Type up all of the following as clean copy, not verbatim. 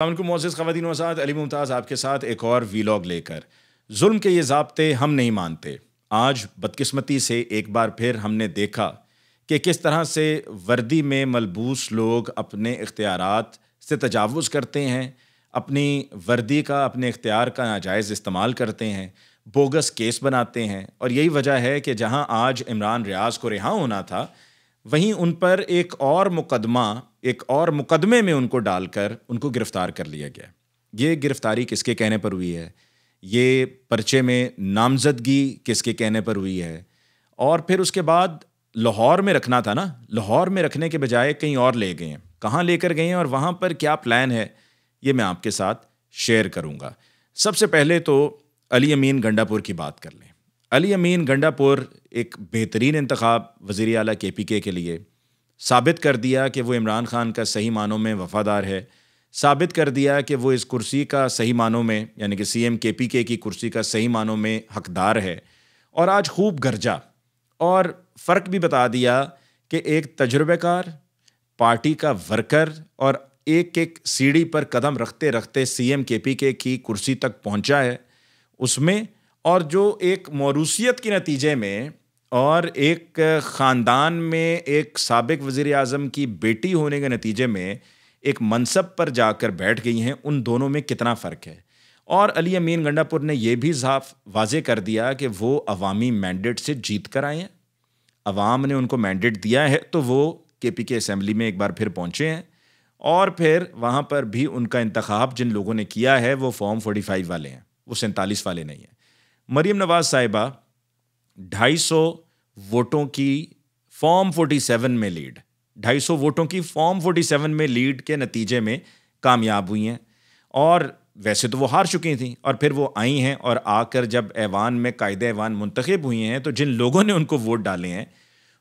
को मोअज़्ज़िज़ ख़वातीन व हज़रात, अली मुमताज़ आपके साथ एक और वीलॉग लेकर। जुल्म के ये ज़ाब्ते हम नहीं मानते। आज बदकिस्मती से एक बार फिर हमने देखा कि किस तरह से वर्दी में मलबूस लोग अपने इख्तियारात से तजावुज़ करते हैं, अपनी वर्दी का, अपने इख्तियार का नाजायज़ इस्तेमाल करते हैं, बोगस केस बनाते हैं। और यही वजह है कि जहाँ आज इमरान रियाज़ को रिहा होना था, वहीं उन पर एक और मुकदमे में उनको डालकर उनको गिरफ्तार कर लिया गया। ये गिरफ्तारी किसके कहने पर हुई है? ये पर्चे में नामजदगी किसके कहने पर हुई है? और फिर उसके बाद लाहौर में रखना था ना, लाहौर में रखने के बजाय कहीं और ले गए हैं। कहाँ लेकर गए हैं और वहाँ पर क्या प्लान है, ये मैं आपके साथ शेयर करूँगा। सबसे पहले तो अली अमीन गंडापुर की बात कर लें। अली अमीन गंडापुर एक बेहतरीन इंतखाब वज़ीर आला KPK के लिए। साबित कर दिया कि वो इमरान खान का सही मानों में वफ़ादार है। साबित कर दिया कि वो इस कुर्सी का सही मानों में, यानी कि CM KPK की कुर्सी का सही मानों में हकदार है। और आज खूब गरजा और फ़र्क भी बता दिया कि एक तजुर्बेकार पार्टी का वर्कर और एक एक सीढ़ी पर कदम रखते रखते CM KPK की कुर्सी तक पहुंचा है उसमें, और जो एक मौरूसियत के नतीजे में और एक ख़ानदान में एक साबिक वज़ीर आज़म की बेटी होने के नतीजे में एक मनसब पर जाकर बैठ गई हैं। उन दोनों में कितना फ़र्क है। और अली अमीन गंडापुर ने यह भी साफ वाज़े कर दिया कि वो अवामी मैंडेट से जीत कर आए हैं। अवाम ने उनको मैंडेट दिया है तो वो KPK असेंबली में एक बार फिर पहुँचे हैं। और फिर वहाँ पर भी उनका इंतखाब जिन लोगों ने किया है वो फॉर्म 45 वाले हैं, वो 47 वाले नहीं हैं। मरीम नवाज साहिबा 250 वोटों की फॉर्म 47 में लीड, 250 वोटों की फॉर्म 47 में लीड के नतीजे में कामयाब हुई हैं। और वैसे तो वो हार चुकी थी और फिर वो आई हैं और आकर जब ऐवान में कायदे ऐवान मुंतखब हुई हैं तो जिन लोगों ने उनको वोट डाले हैं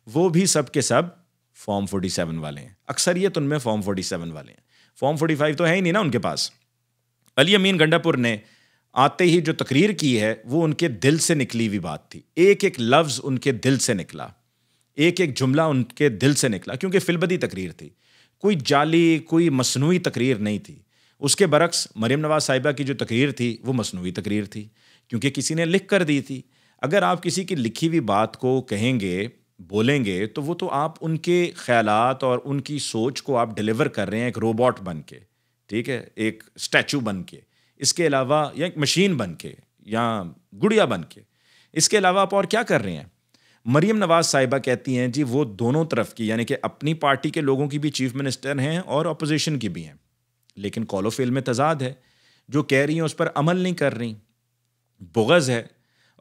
वो भी सब के सब फॉर्म 47 वाले हैं। अक्सरियत उनमें फॉर्म 47 वाले हैं। फॉर्म 45 तो है ही नहीं ना उनके पास। अली अमीन गंडापुर ने आते ही जो तकरीर की है वो उनके दिल से निकली हुई बात थी। एक एक लफ्ज़ उनके दिल से निकला, एक एक जुमला उनके दिल से निकला, क्योंकि फिलबदी तकरीर थी, कोई जाली, कोई मसनूई तकरीर नहीं थी। उसके बरक्स मरीम नवाज साहिबा की जो तकरीर थी वो मसनूई तकरीर थी, क्योंकि किसी ने लिख कर दी थी। अगर आप किसी की लिखी हुई बात को कहेंगे, बोलेंगे, तो वो तो आप उनके ख्यालात और उनकी सोच को आप डिलीवर कर रहे हैं एक रोबोट बन के, ठीक है, एक स्टैचू बन के, इसके अलावा या एक मशीन बन के या गुड़िया बन के। इसके अलावा आप और क्या कर रहे हैं? मरीम नवाज साहिबा कहती हैं जी वो दोनों तरफ की, यानी कि अपनी पार्टी के लोगों की भी चीफ मिनिस्टर हैं और अपोजिशन की भी हैं, लेकिन कौलो फ़िल में तजाद है। जो कह रही हैं उस पर अमल नहीं कर रही, बुग़ज़ है।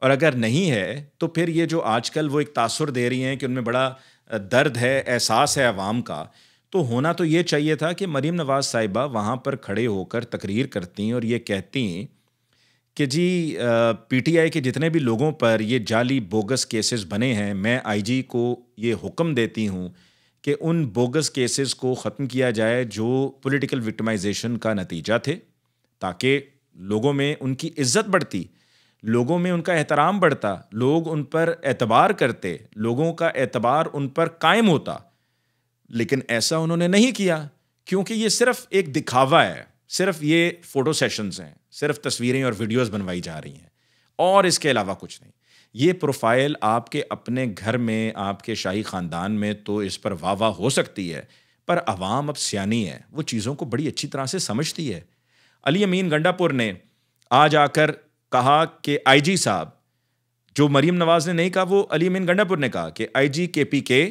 और अगर नहीं है तो फिर ये जो आजकल वो एक तासुर दे रही हैं कि उनमें बड़ा दर्द है, एहसास है अवाम का, तो होना तो ये चाहिए था कि मरीम नवाज साहिबा वहाँ पर खड़े होकर तकरीर करती और ये कहती कि जी PTI के जितने भी लोगों पर ये जाली बोगस केसेस बने हैं, मैं IG को ये हुक्म देती हूँ कि उन बोगस केसेस को ख़त्म किया जाए जो पॉलिटिकल विक्टिमाइजेशन का नतीजा थे, ताकि लोगों में उनकी इज़्ज़त बढ़ती, लोगों में उनका एहतराम बढ़ता, लोग उन पर एतबार करते, लोगों का एतबार उन पर कायम होता। लेकिन ऐसा उन्होंने नहीं किया, क्योंकि ये सिर्फ एक दिखावा है, सिर्फ ये फ़ोटो सेशंस हैं, सिर्फ तस्वीरें और वीडियोस बनवाई जा रही हैं और इसके अलावा कुछ नहीं। ये प्रोफाइल आपके अपने घर में, आपके शाही ख़ानदान में तो इस पर वाह वाह हो सकती है, पर अवाम अब सियानी है, वो चीज़ों को बड़ी अच्छी तरह से समझती है। अली अमीन गंडापुर ने आज आकर कहा कि IG साहब, जो मरीम नवाज ने नहीं कहा वो अली अमीन गंडापुर ने कहा कि IG KPK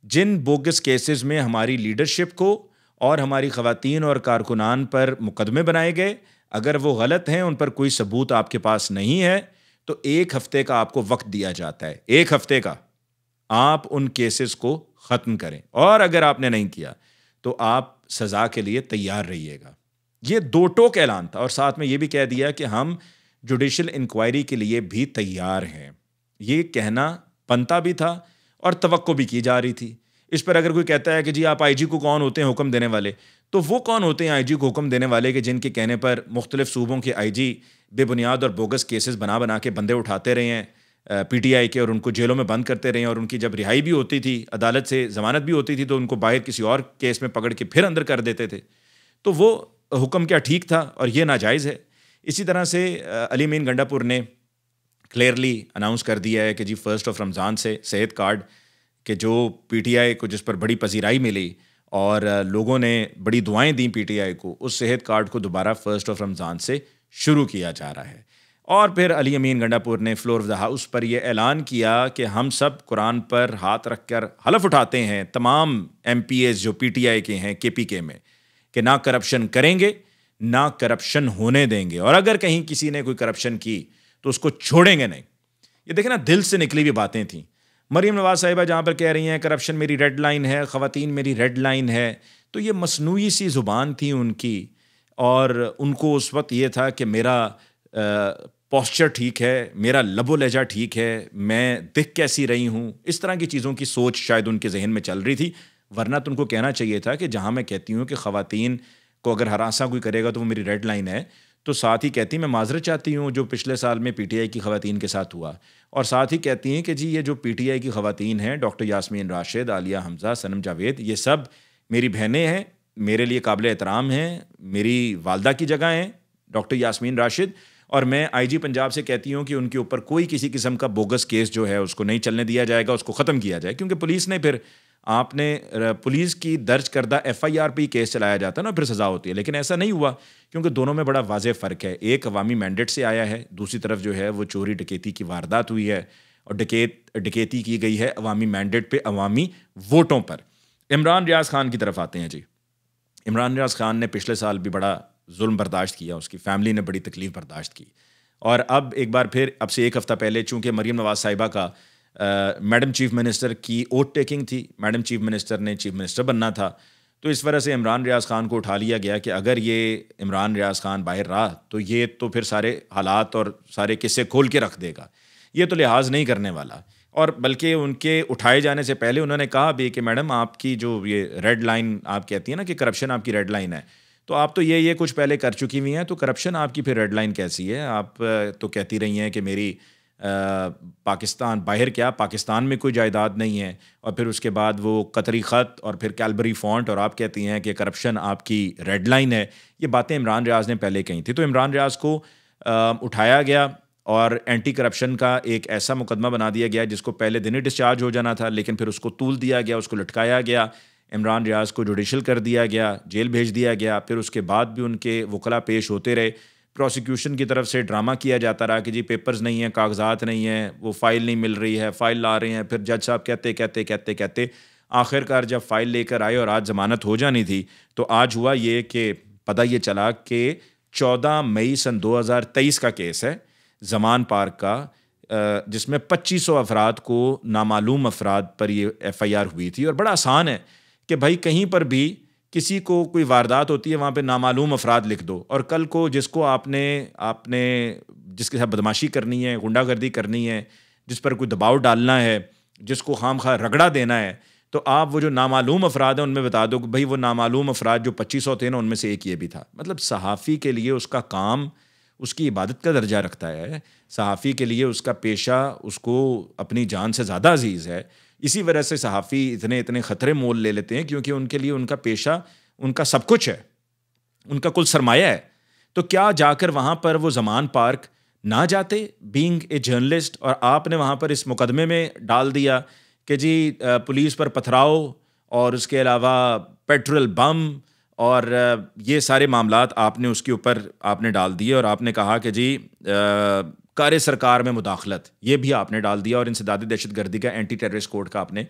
जिन बोगस केसेस में हमारी लीडरशिप को और हमारी ख़वातीन और कारकुनान पर मुकदमे बनाए गए, अगर वो गलत हैं, उन पर कोई सबूत आपके पास नहीं है, तो 1 हफ्ते का आपको वक्त दिया जाता है। 1 हफ्ते का आप उन केसेस को ख़त्म करें, और अगर आपने नहीं किया तो आप सज़ा के लिए तैयार रहिएगा। ये दो टोक ऐलान था, और साथ में ये भी कह दिया कि हम जुडिशल इंक्वायरी के लिए भी तैयार हैं। ये कहना बनता भी था और तवक्को भी की जा रही थी। इस पर अगर कोई कहता है कि जी आप IG को कौन होते हैं हुक्म देने वाले, तो वो कौन होते हैं IG को हुक्म देने वाले कि जिनके कहने पर मुख्तलिफ सूबों के IG बेबुनियाद और बोगस केसेस बना बना के बंदे उठाते रहे हैं PTI के, और उनको जेलों में बंद करते रहे हैं, और उनकी जब रिहाई भी होती थी, अदालत से ज़मानत भी होती थी, तो उनको बाहर किसी और केस में पकड़ के फिर अंदर कर देते थे। तो वो हुक्म क्या ठीक था और ये नाजायज़ है। इसी तरह से अली अमीन गंडापुर ने क्लियरली अनाउंस कर दिया है कि जी 1 रमज़ान से सेहत कार्ड के जो पीटीआई को जिस पर बड़ी पजीराई मिली और लोगों ने बड़ी दुआएं दी पीटीआई को, उस सेहत कार्ड को दोबारा 1 रमज़ान से शुरू किया जा रहा है। और फिर अली अमीन गंडापुर ने फ्लोर ऑफ द हाउस पर यह ऐलान किया कि हम सब कुरान पर हाथ रख कर हलफ उठाते हैं, तमाम MPAs जो PTI के हैं KPK में, कि ना करप्शन करेंगे, ना करप्शन होने देंगे, और अगर कहीं किसी ने कोई करप्शन की तो उसको छोड़ेंगे नहीं। ये देखें ना, दिल से निकली हुई बातें थी। मरीम नवाज साहिबा जहाँ पर कह रही हैं करप्शन मेरी रेड लाइन है, ख़वातीन मेरी रेड लाइन है, तो ये मसनूई सी ज़ुबान थी उनकी, और उनको उस वक्त ये था कि मेरा पोस्चर ठीक है, मेरा लबो लहजा ठीक है, मैं दिख कैसी रही हूँ, इस तरह की चीज़ों की सोच शायद उनके जहन में चल रही थी। वरना तो उनको कहना चाहिए था कि जहाँ मैं कहती हूँ कि ख़वातीन को अगर हरासा कोई करेगा तो वो मेरी रेड लाइन है, तो साथ ही कहती मैं माजरत चाहती हूँ जो पिछले साल में PTI की ख़वातीन के साथ हुआ, और साथ ही कहती हैं कि जी ये जो PTI की ख़वातीन हैं, डॉक्टर यास्मीन राशिद, आलिया हमज़ा, सनम जावेद, ये सब मेरी बहनें हैं, मेरे लिए काबिल एहतराम हैं, मेरी वालदा की जगह हैं डॉक्टर यास्मीन राशिद, और मैं IG पंजाब से कहती हूँ कि उनके ऊपर कोई किसी किस्म का बोगस केस जो है उसको नहीं चलने दिया जाएगा, उसको ख़त्म किया जाए। क्योंकि पुलिस ने फिर आपने पुलिस की दर्ज करदा FIR पे केस चलाया जाता है ना, फिर सज़ा होती है, लेकिन ऐसा नहीं हुआ क्योंकि दोनों में बड़ा वाज़ेह फ़र्क है। एक अवामी मैंडेट से आया है, दूसरी तरफ जो है वो चोरी डकैती की वारदात हुई है, और डकैती की गई है अवामी मैंडेट पे, अवामी वोटों पर। इमरान रियाज़ खान की तरफ आते हैं जी। इमरान रियाज़ खान ने पिछले साल भी बड़ा जुल्म बर्दाश्त किया, उसकी फ़ैमिली ने बड़ी तकलीफ़ बर्दाश्त की, और अब एक बार फिर अब से एक हफ़्ता पहले चूँकि मरीम नवाज़ साहिबा का मैडम चीफ मिनिस्टर की ओथ टेकिंग थी, मैडम चीफ मिनिस्टर ने चीफ मिनिस्टर बनना था, तो इस वजह से इमरान रियाज़ खान को उठा लिया गया कि अगर ये इमरान रियाज़ खान बाहर रहा तो ये तो फिर सारे हालात और सारे किस्से खोल के रख देगा, ये तो लिहाज नहीं करने वाला। और बल्कि उनके उठाए जाने से पहले उन्होंने कहा भी कि मैडम आपकी जो ये रेड लाइन आप कहती हैं ना कि करप्शन आपकी रेड लाइन है, तो आप तो ये कुछ पहले कर चुकी हुई हैं, तो करप्शन आपकी फिर रेड लाइन कैसी है? आप तो कहती रही हैं कि मेरी पाकिस्तान बाहर क्या, पाकिस्तान में कोई जायदाद नहीं है, और फिर उसके बाद वो कतरी ख़त और फिर कैलबरी फ़ॉन्ट, और आप कहती हैं कि करप्शन आपकी रेड लाइन है। ये बातें इमरान रियाज़ ने पहले कही थी। तो इमरान रियाज़ को उठाया गया और एंटी करप्शन का एक ऐसा मुकदमा बना दिया गया जिसको पहले दिन ही डिस्चार्ज हो जाना था, लेकिन फिर उसको तूल दिया गया, उसको लटकाया गया। इमरान रियाज़ को जुडिशल कर दिया गया, जेल भेज दिया गया। फिर उसके बाद भी उनके वकला पेश होते रहे, प्रोसिक्यूशन की तरफ से ड्रामा किया जाता रहा कि जी पेपर्स नहीं हैं, कागजात नहीं हैं, वो फ़ाइल नहीं मिल रही है, फ़ाइल ला रहे हैं। फिर जज साहब कहते आखिरकार जब फ़ाइल लेकर आए और आज ज़मानत हो जानी थी, तो आज हुआ ये कि पता ये चला कि 14 मई सन 2023 का केस है ज़मान पार्क का, जिसमें 2500 अफराद को नामालूम अफराद पर ये FIR हुई थी। और बड़ा आसान है कि भाई कहीं पर भी किसी को कोई वारदात होती है, वहाँ पे नामालूम अफराद लिख दो, और कल को जिसको आपने जिसके साथ बदमाशी करनी है, गुंडागर्दी करनी है, जिस पर कोई दबाव डालना है, जिसको खामखा रगड़ा देना है, तो आप वो जो नामालूम अफराद हैं उनमें बता दो कि भाई वो नामालूम अफराद जो 2500 थे ना, उनमें से एक ये भी था। मतलब सहाफ़ी के लिए उसका काम उसकी इबादत का दर्जा रखता है, सहाफ़ी के लिए उसका पेशा उसको अपनी जान से ज़्यादा अजीज़ है। इसी वजह से सहाफ़ी इतने ख़तरे मोल ले लेते हैं, क्योंकि उनके लिए उनका पेशा उनका सब कुछ है, उनका कुल सरमाया है। तो क्या जाकर वहाँ पर वो ज़मान पार्क ना जाते बीइंग ए जर्नलिस्ट, और आपने वहाँ पर इस मुकदमे में डाल दिया कि जी पुलिस पर पथराव और उसके अलावा पेट्रोल बम और ये सारे मामलात आपने उसके ऊपर आपने डाल दिए, और आपने कहा कि जी कार्य सरकार में मुदाखलत, ये भी आपने डाल दिया, और इंसदादी दहशतगर्दी का एंटी टेररिस्ट कोड का आपने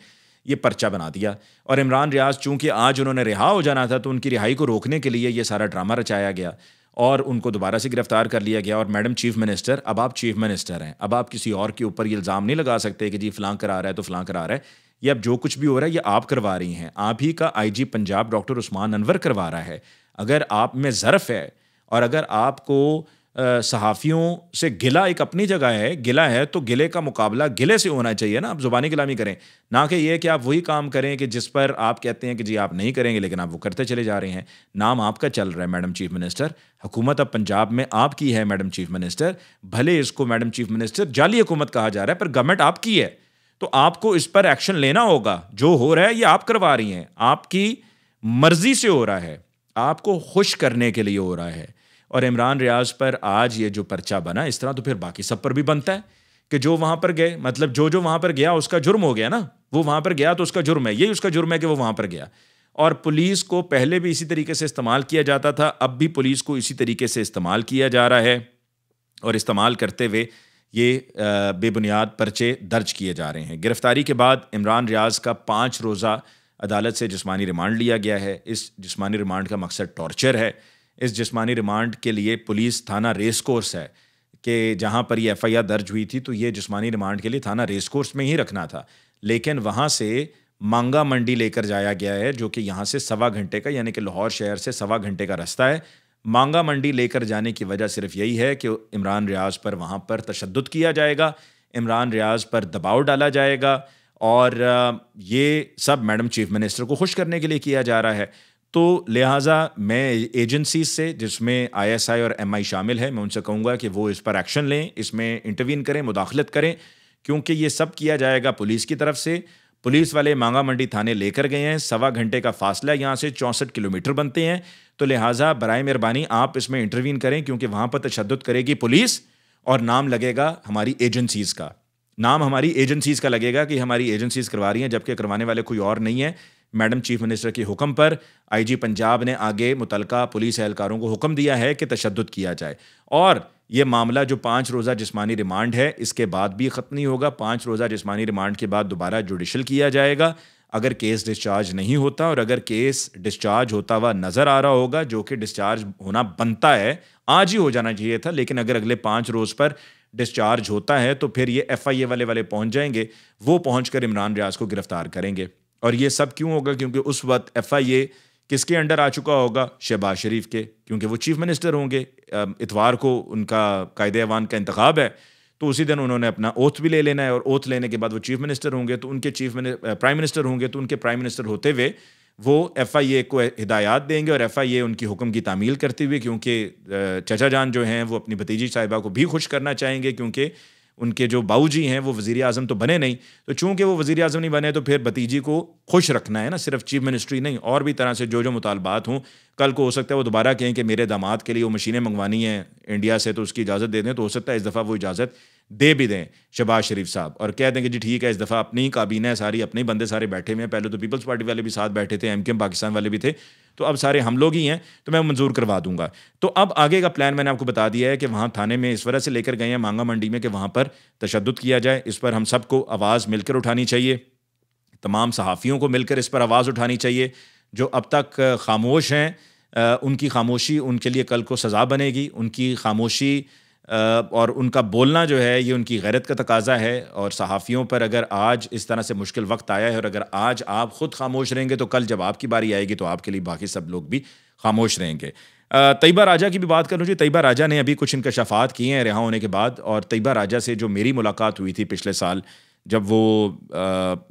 ये पर्चा बना दिया। और इमरान रियाज़ चूँकि आज उन्होंने रिहा हो जाना था, तो उनकी रिहाई को रोकने के लिए ये सारा ड्रामा रचाया गया और उनको दोबारा से गिरफ्तार कर लिया गया। और मैडम चीफ मिनिस्टर, अब आप चीफ मिनिस्टर हैं, अब आप किसी और के ऊपर ये इल्ज़ाम नहीं लगा सकते कि जी फ़लाँ करा रहा है तो फ़लाँ करा रहा है। ये अब जो कुछ भी हो रहा है ये आप करवा रही हैं, आप ही का IG पंजाब डॉक्टर उस्मान अनवर करवा रहा है। अगर आप में ज़र्फ़ है और अगर आपको सहाफ़ियों से गिला एक अपनी जगह है, गिला है तो गिले का मुकाबला गिले से होना चाहिए ना। आप ज़ुबानी गिलामी करें, ना कि ये कि आप वही काम करें कि जिस पर आप कहते हैं कि जी आप नहीं करेंगे, लेकिन आप वो करते चले जा रहे हैं। नाम आपका चल रहा है मैडम चीफ मिनिस्टर, हुकूमत अब पंजाब में आपकी है मैडम चीफ मिनिस्टर। भले इसको मैडम चीफ मिनिस्टर जाली हुकूमत कहा जा रहा है, पर गवर्नमेंट आपकी है, तो आपको इस पर एक्शन लेना होगा। जो हो रहा है ये आप करवा रही हैं, आपकी मर्जी से हो रहा है, आपको खुश करने के लिए हो रहा है। और इमरान रियाज पर आज ये जो पर्चा बना, इस तरह तो फिर बाकी सब पर भी बनता है कि जो वहाँ पर गए, मतलब जो वहाँ पर गया उसका जुर्म हो गया ना, वो वहाँ पर गया तो उसका जुर्म है, यही उसका जुर्म है कि वो वहाँ पर गया। और पुलिस को पहले भी इसी तरीके से इस्तेमाल किया जाता था, अब भी पुलिस को इसी तरीके से इस्तेमाल किया जा रहा है, और इस्तेमाल करते हुए ये बेबुनियाद पर्चे दर्ज किए जा रहे हैं। गिरफ्तारी के बाद इमरान रियाज का 5 रोज़ा अदालत से जिस्मानी रिमांड लिया गया है। इस जिस्मानी रिमांड का मकसद टॉर्चर है। इस जिस्मानी रिमांड के लिए पुलिस थाना रेस कोर्स है कि जहाँ पर ये FIR दर्ज हुई थी, तो ये जिस्मानी रिमांड के लिए थाना रेस कोर्स में ही रखना था, लेकिन वहाँ से मांगा मंडी लेकर जाया गया है, जो कि यहाँ से 1.25 घंटे का, यानी कि लाहौर शहर से 1.25 घंटे का रास्ता है। मांगा मंडी लेकर जाने की वजह सिर्फ यही है कि इमरान रियाज पर वहाँ पर तशद्दुद किया जाएगा, इमरान रियाज पर दबाव डाला जाएगा, और ये सब मैडम चीफ मिनिस्टर को खुश करने के लिए किया जा रहा है। तो लिहाजा मैं एजेंसीज से, जिसमें ISI और MI शामिल है, मैं उनसे कहूँगा कि वो इस पर एक्शन लें, इसमें इंटरवीन करें, मुदाखलत करें, क्योंकि ये सब किया जाएगा पुलिस की तरफ से। पुलिस वाले मांगा मंडी थाने लेकर गए हैं, 1.25 घंटे का फासला, यहाँ से 64 किलोमीटर बनते हैं, तो लिहाजा बराए मेहरबानी आप इसमें इंटरवीन करें, क्योंकि वहाँ पर तशद्दुद करेगी पुलिस और नाम लगेगा हमारी एजेंसीज़ का, नाम हमारी एजेंसीज़ का लगेगा कि हमारी एजेंसीज़ करवा रही हैं, जबकि करवाने वाले कोई और नहीं है। मैडम चीफ मिनिस्टर के हुक्म पर IG पंजाब ने आगे मुतलका पुलिस एहलकारों को हुक्म दिया है कि तशद्दुद किया जाए, और ये मामला जो 5 रोज़ा जिस्मानी रिमांड है, इसके बाद भी ख़त्म नहीं होगा। 5 रोज़ा जिस्मानी रिमांड के बाद दोबारा जुडिशल किया जाएगा। अगर केस डिस्चार्ज नहीं होता, और अगर केस डिस्चार्ज होता हुआ नज़र आ रहा होगा, जो कि डिस्चार्ज होना बनता है, आज ही हो जाना चाहिए था, लेकिन अगर अगले 5 रोज़ पर डिस्चार्ज होता है, तो फिर ये FIA वाले पहुँच जाएंगे, वो पहुँच कर इमरान रियाज को गिरफ्तार करेंगे। और ये सब क्यों होगा? क्योंकि उस वक्त FIA किसके अंडर आ चुका होगा? शहबाज शरीफ के, क्योंकि वो चीफ मिनिस्टर होंगे। इतवार को उनका कायदे ऐवान का इंतखाब है, तो उसी दिन उन्होंने अपना ओथ भी ले लेना है, और ओथ लेने के बाद वो चीफ मिनिस्टर होंगे, तो उनके प्राइम मिनिस्टर होंगे, तो उनके प्राइम मिनिस्टर होते हुए वो FIA को हिदायत देंगे, और FIA उनकी हुक्म की तामील करते हुए, क्योंकि चचा जान जो हैं वो अपनी भतीजी साहिबा को भी खुश करना चाहेंगे, क्योंकि उनके जो बाऊजी हैं वो वज़ीर आज़म तो बने नहीं, तो चूंकि वो वज़ीर आज़म नहीं बने, तो फिर भतीजी को खुश रखना है ना, सिर्फ चीफ मिनिस्ट्री नहीं, और भी तरह से जो मुतालबात हों। कल को हो सकता है वो दोबारा कहें कि मेरे दामाद के लिए वो मशीनें मंगवानी हैं इंडिया से, तो उसकी इजाज़त दे दें, तो हो सकता है इस दफ़ा वो इजाज़त दे भी दें शहबाज शरीफ साहब, और कह दें कि जी ठीक है, इस दफ़ा अपनी ही काबीना है सारी, अपने ही बंदे सारे बैठे हुए हैं। पहले तो पीपल्स पार्टी वाले भी साथ बैठे थे, MKM पाकिस्तान वाले भी थे, तो अब सारे हम लोग ही हैं, तो मैं मंजूर करवा दूंगा। तो अब आगे का प्लान मैंने आपको बता दिया है कि वहाँ थाने में इस वजह से लेकर गए हैं मांगा मंडी में कि वहाँ पर तशद्दुद किया जाए। इस पर हम सबको आवाज़ मिलकर उठानी चाहिए, तमाम सहाफ़ियों को मिलकर इस पर आवाज़ उठानी चाहिए। जो अब तक खामोश हैं, उनकी खामोशी उनके लिए कल को सज़ा बनेगी। उनकी खामोशी और उनका बोलना जो है, ये उनकी गैरत का तकाजा है। और सहाफ़ियों पर अगर आज इस तरह से मुश्किल वक्त आया है, और अगर आज आप ख़ुद खामोश रहेंगे, तो कल जब आपकी बारी आएगी, तो आपके लिए बाकी सब लोग भी खामोश रहेंगे। तैयबा राजा की भी बात करूँ जी। तैयबा राजा ने अभी कुछ इंकशाफात किए हैं रिहा होने के बाद, और तैयबा राजा से जो मेरी मुलाकात हुई थी पिछले साल, जब वो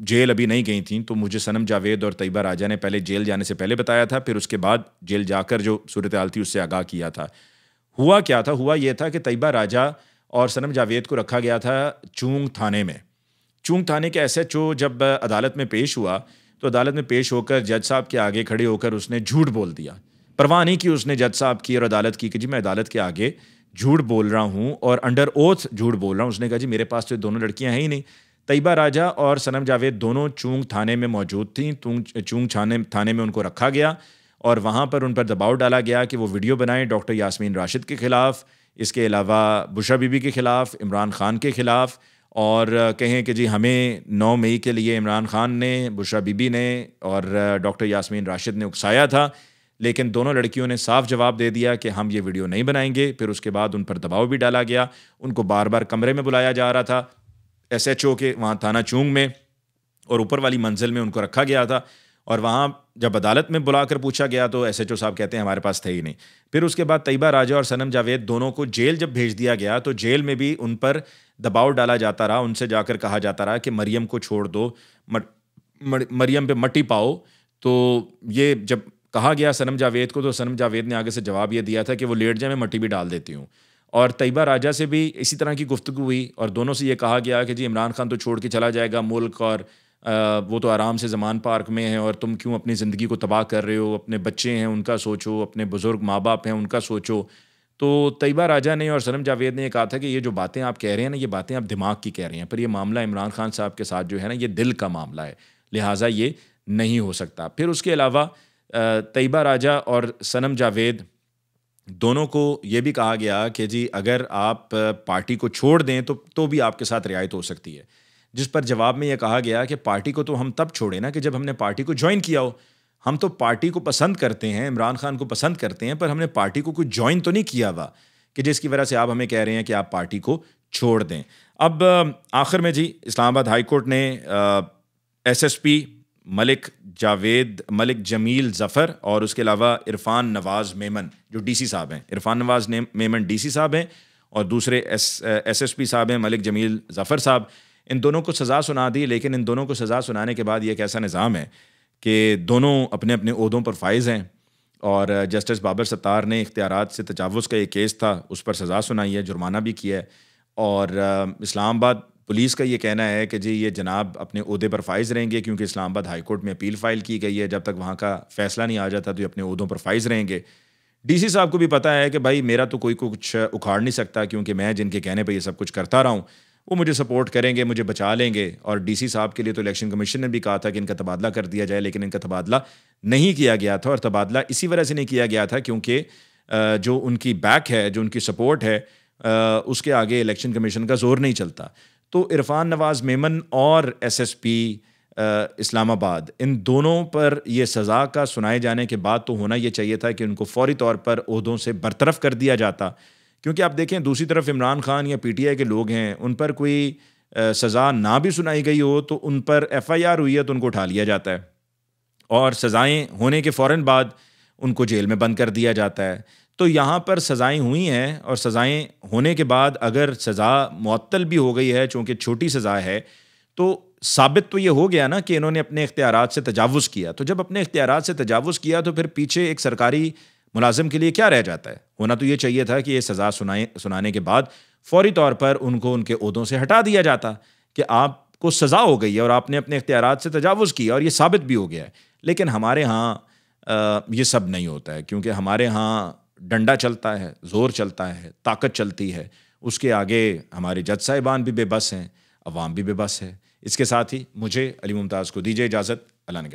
जेल अभी नहीं गई थी, तो मुझे सनम जावेद और तैयबा राजा ने पहले जेल जाने से पहले बताया था, फिर उसके बाद जेल जाकर जो सूरत हाल थी उससे आगाह किया था। हुआ क्या था? हुआ ये था कि तैयबा राजा और सनम जावेद को रखा गया था चूंग थाने में। चूंग थाने के SHO जब अदालत में पेश हुआ, तो अदालत में पेश होकर जज साहब के आगे खड़े होकर उसने झूठ बोल दिया। परवाह नहीं की उसने जज साहब की और अदालत की कि जी मैं अदालत के आगे झूठ बोल रहा हूँ, और अंडर ओथ झूठ बोल रहा हूँ। उसने कहा जी मेरे पास तो दोनों लड़कियाँ हैं ही नहीं। तैयबा राजा और सनम जावेद दोनों चूंग थाने में मौजूद थीं। चूंग थाने में उनको रखा गया, और वहाँ पर उन पर दबाव डाला गया कि वो वीडियो बनाएं डॉक्टर यास्मीन राशिद के ख़िलाफ़, इसके अलावा बुशरा बीबी के ख़िलाफ़, इमरान ख़ान के ख़िलाफ़, और कहें कि जी हमें 9 मई के लिए इमरान ख़ान ने, बुशरा बीबी ने और डॉक्टर यास्मीन राशिद ने उकसाया था। लेकिन दोनों लड़कियों ने साफ जवाब दे दिया कि हम ये वीडियो नहीं बनाएंगे। फिर उसके बाद उन पर दबाव भी डाला गया। उनको बार बार कमरे में बुलाया जा रहा था SHO के, वहाँ थाना चूंग में, और ऊपर वाली मंजिल में उनको रखा गया था। और वहाँ जब अदालत में बुलाकर पूछा गया, तो SHO साहब कहते हैं हमारे पास थे ही नहीं। फिर उसके बाद तैयबा राजा और सनम जावेद दोनों को जेल जब भेज दिया गया, तो जेल में भी उन पर दबाव डाला जाता रहा। उनसे जाकर कहा जाता रहा कि मरियम को छोड़ दो, मरियम पे मट्टी पाओ। तो ये जब कहा गया सनम जावेद को, तो सनम जावेद ने आगे से जवाब ये दिया था कि वो लेट जाए, मैं मट्टी भी डाल देती हूँ। और तैयबा राजा से भी इसी तरह की गुफ्तगू हुई, और दोनों से ये कहा गया कि जी इमरान खान तो छोड़ के चला जाएगा मुल्क, और वो तो आराम से ज़मान पार्क में है और तुम क्यों अपनी ज़िंदगी को तबाह कर रहे हो, अपने बच्चे हैं उनका सोचो, अपने बुज़ुर्ग माँ बाप हैं उनका सोचो। तो तैयबा राजा ने और सनम जावेद ने ये कहा था कि ये जो बातें आप कह रहे हैं ना, ये बातें आप दिमाग की कह रहे हैं, पर ये मामला इमरान खान साहब के साथ जो है ना, ये दिल का मामला है, लिहाजा ये नहीं हो सकता। फिर उसके अलावा तैयबा राजा और सनम जावेद दोनों को ये भी कहा गया कि जी अगर आप पार्टी को छोड़ दें तो भी आपके साथ रियायत हो सकती है, जिस पर जवाब में ये कहा गया कि पार्टी को तो हम तब छोड़े ना कि जब हमने पार्टी को ज्वाइन किया हो। हम तो पार्टी को पसंद करते हैं, इमरान खान को पसंद करते हैं, पर हमने पार्टी को कुछ ज्वाइन तो नहीं किया हुआ कि जिसकी वजह से आप हमें कह रहे हैं कि आप पार्टी को छोड़ दें। अब आखिर में जी इस्लामाबाद हाई कोर्ट ने एसएसपी मलिक जमील ज़फ़र और उसके अलावा इरफान नवाज़ मेमन जो डीसी साहब हैं, इरफान नवाज़ मेमन डीसी साहब हैं और दूसरे एसएसपी साहब हैं मलिक जमील ज़फ़र साहब, इन दोनों को सज़ा सुना दी। लेकिन इन दोनों को सज़ा सुनाने के बाद ये एक ऐसा निज़ाम है कि दोनों अपने अपने ओहदों पर फाइज हैं और जस्टिस बाबर सत्तार ने इख्तियारात से तजावुज़ का एक केस था, उस पर सज़ा सुनाई है, जुर्माना भी किया है। और इस्लामाबाद पुलिस का ये कहना है कि जी ये जनाब अपने ओहदे पर फाइज रहेंगे, क्योंकि इस्लामाबाद हाई कोर्ट में अपील फ़ाइल की गई है, जब तक वहाँ का फ़ैसला नहीं आ जाता तो ये अपने ओहदों पर फाइज रहेंगे। डीसी साहब को भी पता है कि भाई मेरा तो कोई कुछ उखाड़ नहीं सकता, क्योंकि मैं जिनके कहने पर ये सब कुछ करता रहा हूँ, वो मुझे सपोर्ट करेंगे, मुझे बचा लेंगे। और डीसी साहब के लिए तो इलेक्शन कमीशन ने भी कहा था कि इनका तबादला कर दिया जाए, लेकिन इनका तबादला नहीं किया गया था। और तबादला इसी वजह से नहीं किया गया था क्योंकि जो उनकी बैक है, जो उनकी सपोर्ट है, उसके आगे इलेक्शन कमीशन का जोर नहीं चलता। तो इरफान नवाज़ मेमन और एसएसपी इस्लामाबाद, इन दोनों पर ये सज़ा का सुनाए जाने के बाद तो होना ये चाहिए था कि उनको फौरी तौर पर ओहदों से बरतरफ कर दिया जाता। क्योंकि आप देखें दूसरी तरफ इमरान खान या पीटीआई के लोग हैं, उन पर कोई सज़ा ना भी सुनाई गई हो तो उन पर एफआईआर हुई है तो उनको उठा लिया जाता है और सज़ाएं होने के फ़ौरन बाद उनको जेल में बंद कर दिया जाता है। तो यहाँ पर सज़ाएं हुई हैं और सज़ाएं होने के बाद अगर सज़ा मुअत्तल भी हो गई है, चूँकि छोटी सज़ा है, तो साबित तो ये हो गया ना कि इन्होंने अपने इख्तियारात से तजावुज़ किया। तो जब अपने इख्तियारात से तजावुज़ किया तो फिर पीछे एक सरकारी मुलाजिम के लिए क्या रह जाता है? होना तो ये चाहिए था कि ये सज़ा सुनाने के बाद फौरी तौर पर उनको उनके ओहदों से हटा दिया जाता कि आपको सज़ा हो गई है और आपने अपने इख्तियारात से तजावुज़ किया और ये साबित भी हो गया है। लेकिन हमारे यहाँ ये सब नहीं होता है, क्योंकि हमारे यहाँ डंडा चलता है, ज़ोर चलता है, ताकत चलती है, उसके आगे हमारे जज साहिबान भी बेबस हैं, अवाम भी बेबस है। इसके साथ ही मुझे अली मुमताज़ को दीजिए इजाज़त। अल्लाह ने के बाद।